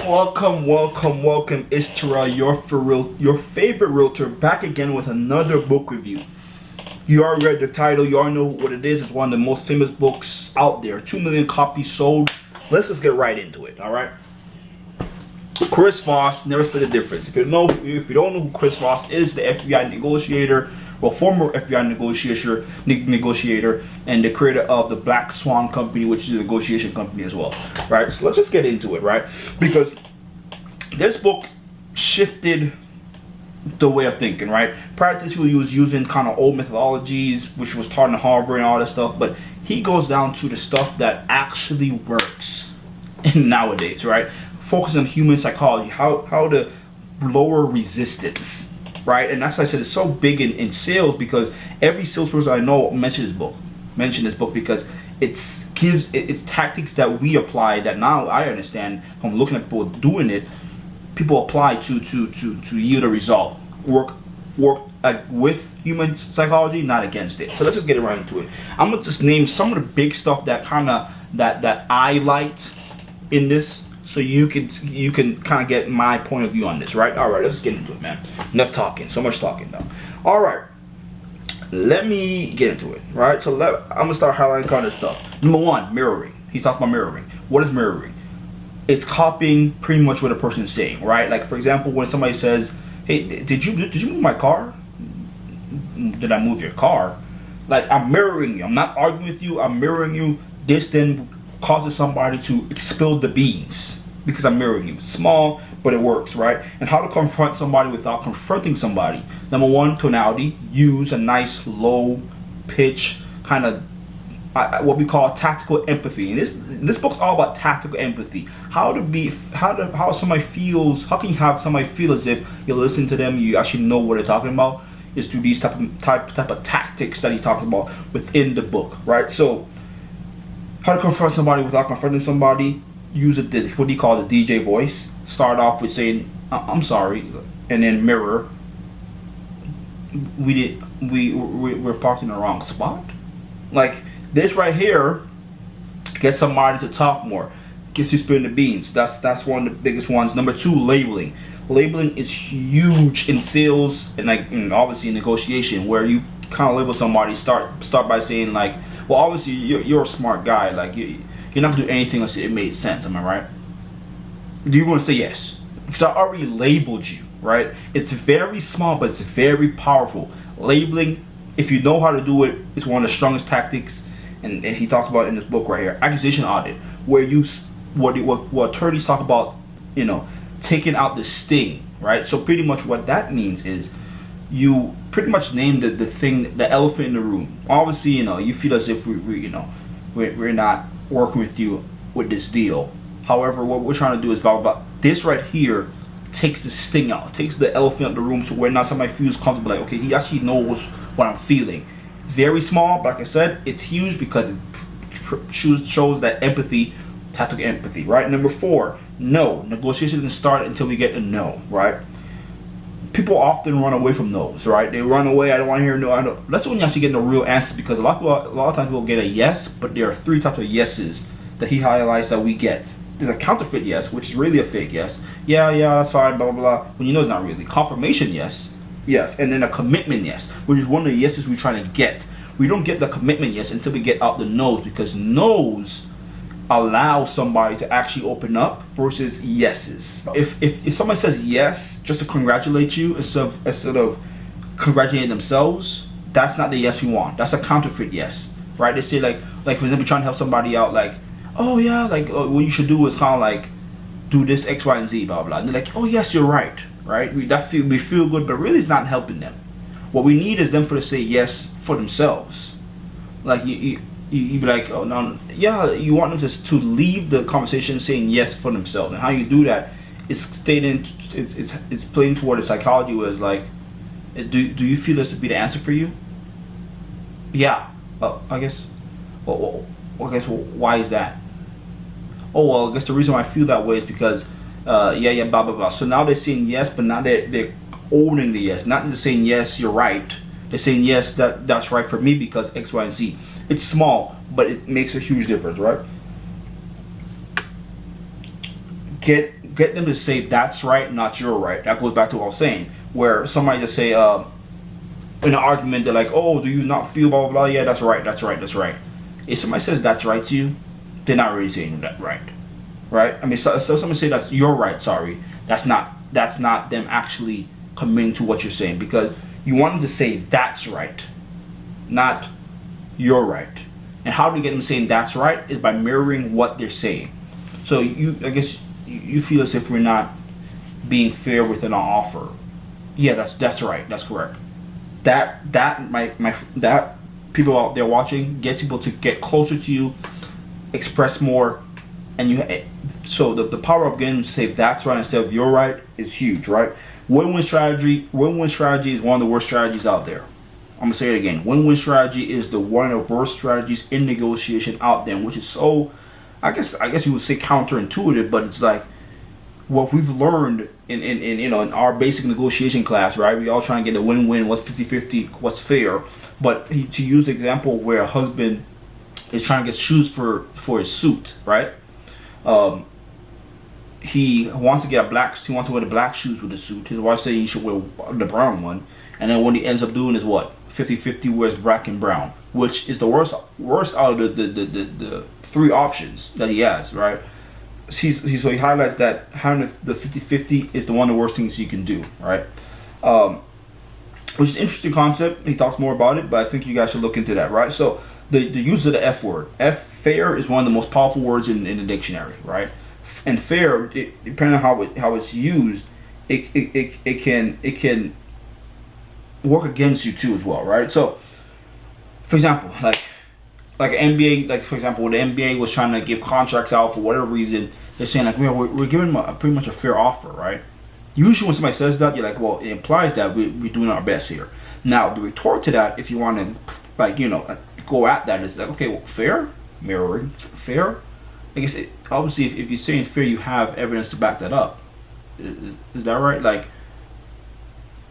Welcome. It's Terell, your favorite realtor, back again with another book review. You already read the title. You already know what it is. It's one of the most famous books out there. 2 million copies sold. Let's just get right into it. All right. Chris Voss, never split the difference. If you don't know who Chris Voss is, the FBI negotiator, well, former FBI negotiator, and the creator of the Black Swan Company, which is a negotiation company as well, right? So let's just get into it, right? Because this book shifted the way of thinking, right? Prior to this, he was using kind of old methodologies, which was taught in Harvard and all that stuff, but he goes down to the stuff that actually works nowadays, right? Focus on human psychology, how to lower resistance. Right, and that's why I said it's so big in sales, because every salesperson I know mentions this book because it's tactics that we apply, that now I understand from looking at people doing it. People apply to yield a result. Work with human psychology, not against it. So let's just get right into it. I'm gonna just name some of the big stuff that that I liked in this, so you can kind of get my point of view on this, right? All right, let's get into it, man. Enough talking. So much talking now. All right, let me get into it, right? So I'm gonna start highlighting kind of stuff. Number one, mirroring. He talked about mirroring. What is mirroring? It's copying pretty much what a person is saying, right? Like, for example, when somebody says, "Hey, did you move my car?" Did I move your car? Like, I'm mirroring you. I'm not arguing with you. I'm mirroring you. This then causes somebody to spill the beans because I'm mirroring you. It's small, but it works, right? And how to confront somebody without confronting somebody. Number one, tonality. Use a nice low pitch, kind of what we call tactical empathy. And this book's all about tactical empathy. How somebody feels. How can you have somebody feel as if you listen to them, you actually know what they're talking about? Is through these type of tactics that he talks about within the book, right? So, how to confront somebody without confronting somebody. Use what he calls the DJ voice. Start off with saying, "I'm sorry," and then mirror. We're parked in the wrong spot. Like this right here, gets somebody to talk more. Gets you spilling the beans. That's one of the biggest ones. Number two, labeling. Labeling is huge in sales and obviously in negotiation, where you kind of label somebody. Start by saying like, well, obviously you're a smart guy. Like you're not gonna do anything unless it made sense. Am I right? Do you want to say yes? Because I already labeled you, right? It's very small, but it's very powerful. Labeling, if you know how to do it, is one of the strongest tactics. And he talks about it in this book right here, accusation audit, where what attorneys talk about, taking out the sting, right? So pretty much what that means is you pretty much name the thing, the elephant in the room. Obviously, you feel as if we're not working with you with this deal. However, what we're trying to do is blah blah blah. This right here takes the sting out, takes the elephant out of the room, so where now somebody feels comfortable, like, okay, he actually knows what I'm feeling. Very small, but like I said, it's huge because it shows that empathy, tactical empathy, right? Number four, no. Negotiation doesn't start until we get a no, right? People often run away from no's, right? They run away. I don't want to hear no. That's when you actually get the real answer, because a lot of times people get a yes, but there are three types of yeses that he highlights that we get. There's a counterfeit yes, which is really a fake yes. Yeah, that's fine, blah, blah, blah. When you know it's not really. Confirmation yes. And then a commitment yes, which is one of the yeses we're trying to get. We don't get the commitment yes until we get out the no's, because no's allow somebody to actually open up versus yeses. If somebody says yes just to congratulate you instead of congratulating themselves, that's not the yes we want. That's a counterfeit yes, right? They say like for example, trying to help somebody out, like, oh yeah, like what you should do is kind of like do this X, Y, and Z, blah blah. And they're like, oh yes, you're right? We feel good, but really it's not helping them. What we need is them to say yes for themselves. Like you be like, oh no, yeah, you want them to leave the conversation saying yes for themselves. And how you do that is it's playing toward the psychology, where it's like, do you feel this to be the answer for you? Yeah, I guess. Well, why is that? Oh well, I guess the reason why I feel that way is because blah blah blah. So now they're saying yes, but now they're owning the yes. Not just saying yes, you're right. They're saying yes, that's right for me because X, Y, and Z. It's small, but it makes a huge difference, right? get them to say that's right, not you're right. That goes back to what I was saying, where somebody just say in an argument they're like, oh, do you not feel blah blah blah? Yeah, that's right, that's right, that's right. If somebody says that's right to you, they're not really saying that right, right? I mean, so somebody say that's you're right. Sorry, that's not them actually committing to what you're saying, because you want them to say that's right, not you're right. And how do you get them saying that's right is by mirroring what they're saying. So I guess you feel as if we're not being fair within our offer. Yeah, that's right. That's correct. That people out there watching gets people to get closer to you, express more, and so the power of getting them to say that's right instead of you're right is huge, right? Win-win strategy is one of the worst strategies out there. I'm gonna say it again. Win-win strategy is one of the worst strategies in negotiation out there, which is so, I guess you would say counterintuitive, but it's like what we've learned in our basic negotiation class, right? We all trying to get a win-win. What's 50-50? What's fair? But to use the example where a husband is trying to get shoes for his suit, right? He wants to wear the black shoes with the suit. His wife says he should wear the brown one, and then what he ends up doing is what? 50-50 wears black and brown, which is the worst out of the three options that he has, right? So he highlights that having the 50-50 is one of the worst things you can do, right? Which is an interesting concept. He talks more about it, but I think you guys should look into that, right? So the use of the F word. Fair is one of the most powerful words in the dictionary, right? And fair, depending on how it's used, it can work against you too as well, right? So, for example, like an NBA, like for example, when the NBA was trying to give contracts out for whatever reason, they're saying like we're giving them pretty much a fair offer, right? Usually when somebody says that, you're like, well, it implies that we're doing our best here. Now the retort to that, if you want to go at that, is like, okay, well, fair, mirroring, fair. I guess obviously if you're saying fair, you have evidence to back that up. Is that right? Like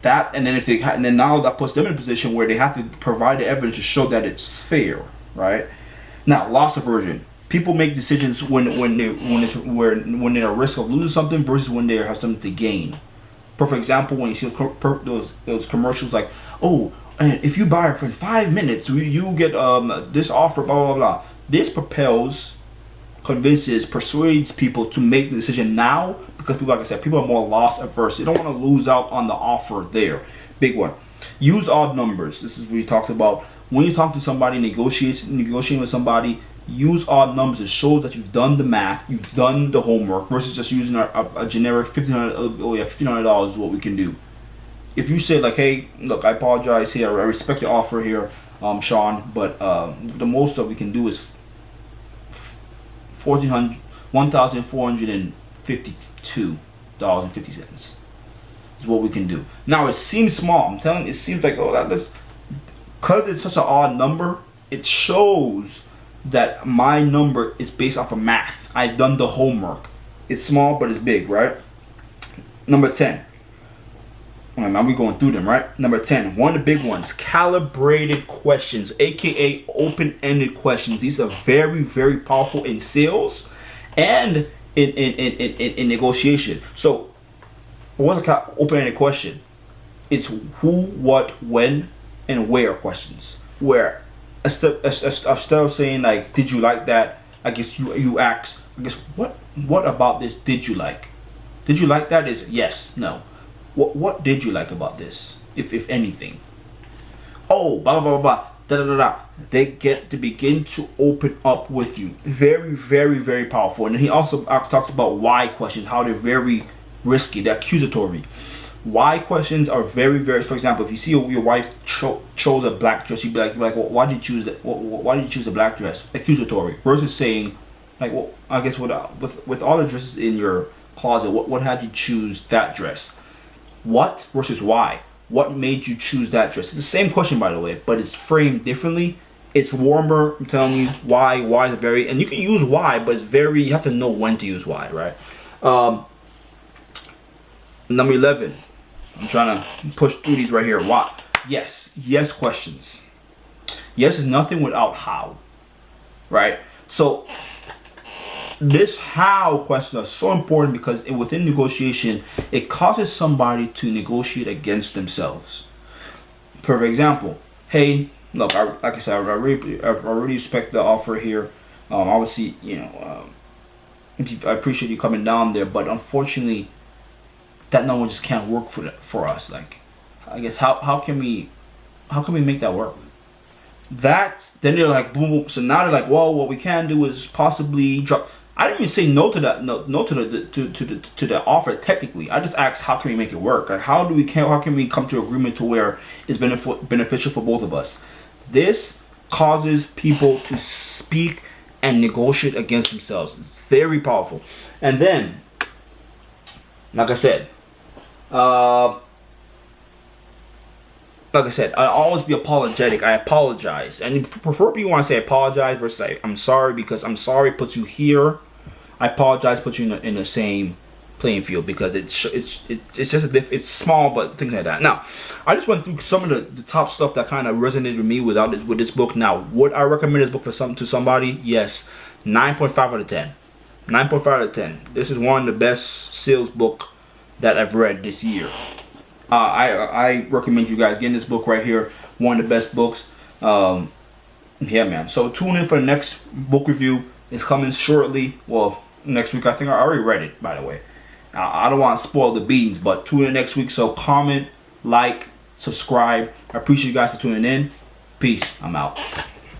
that, and then now that puts them in a position where they have to provide the evidence to show that it's fair, right? Now, loss aversion. People make decisions when they're at risk of losing something versus when they have something to gain. Perfect example, when you see those commercials like, oh, and if you buy it for 5 minutes, you get this offer, blah blah blah. This convinces, persuades people to make the decision now, because people, like I said, people are more loss averse. They don't want to lose out on the offer there. Big one. Use odd numbers. This is what we talked about. When you talk to somebody, negotiating with somebody, use odd numbers. It shows that you've done the math, you've done the homework, versus just using a generic $1,500. Oh yeah, $1,500 is what we can do. If you say like, hey, look, I apologize here, I respect your offer here, Sean, but the most that we can do is $1,452.50 is what we can do. Now it seems small. I'm telling you, it seems like, oh, that's because it's such an odd number. It shows that my number is based off of math. I've done the homework. It's small, but it's big, right? Number 10. All right, now we're going through them, right? Number 10, one of the big ones, calibrated questions, aka open-ended questions. These are very, very powerful in sales and in negotiation. So, what's an open-ended question? It's who, what, when, and where questions. Where instead of saying like, did you like that? I guess you ask, I guess what about this did you like? Did you like that? Is yes, no. What did you like about this, if anything? Oh, blah blah blah blah, da da da da. They get to begin to open up with you. Very, very, very powerful. And then he also talks about why questions, how they're very risky. They're accusatory. Why questions are very, very. For example, if you see your wife chose a black dress, you'd be like, well, why did you choose that? Why did you choose a black dress? Accusatory versus saying, like, well, I guess with all the dresses in your closet, what had you choose that dress? What versus why? What made you choose that dress? It's the same question, by the way, but it's framed differently. It's warmer. I'm telling you why. Why is very, and you can use why, but it's very. You have to know when to use why, right? Number 11. I'm trying to push through these right here. Why? Yes questions. Yes is nothing without how, right? So this how questions are so important because within negotiation, it causes somebody to negotiate against themselves. Perfect example. Hey, look, like I said, I really respect the offer here. Obviously, I appreciate you coming down there, but unfortunately, that number just can't work for us. Like, I guess how can we make that work? Then they're like boom, boom. So now they're like, well, what we can do is possibly drop. I didn't even say no to that, no to the offer technically. I just asked how can we make it work? Like how can we come to agreement to where it's beneficial for both of us? This causes people to speak and negotiate against themselves. It's very powerful. And then, like I said, I always be apologetic. I apologize, and preferably you want to say apologize versus say I'm sorry, because I'm sorry puts you here. I apologize puts you in the same playing field because it's just it's small, but things like that. Now, I just went through some of the top stuff that kind of resonated with me with this book. Now, would I recommend this book to somebody? Yes, 9.5 out of 10. 9.5 out of 10. This is one of the best sales book that I've read this year. I recommend you guys getting this book right here. One of the best books. Yeah, man. So tune in for the next book review. It's coming shortly. Well, next week. I think I already read it, by the way. I don't want to spoil the beans, but tune in next week. So comment, like, subscribe. I appreciate you guys for tuning in. Peace. I'm out.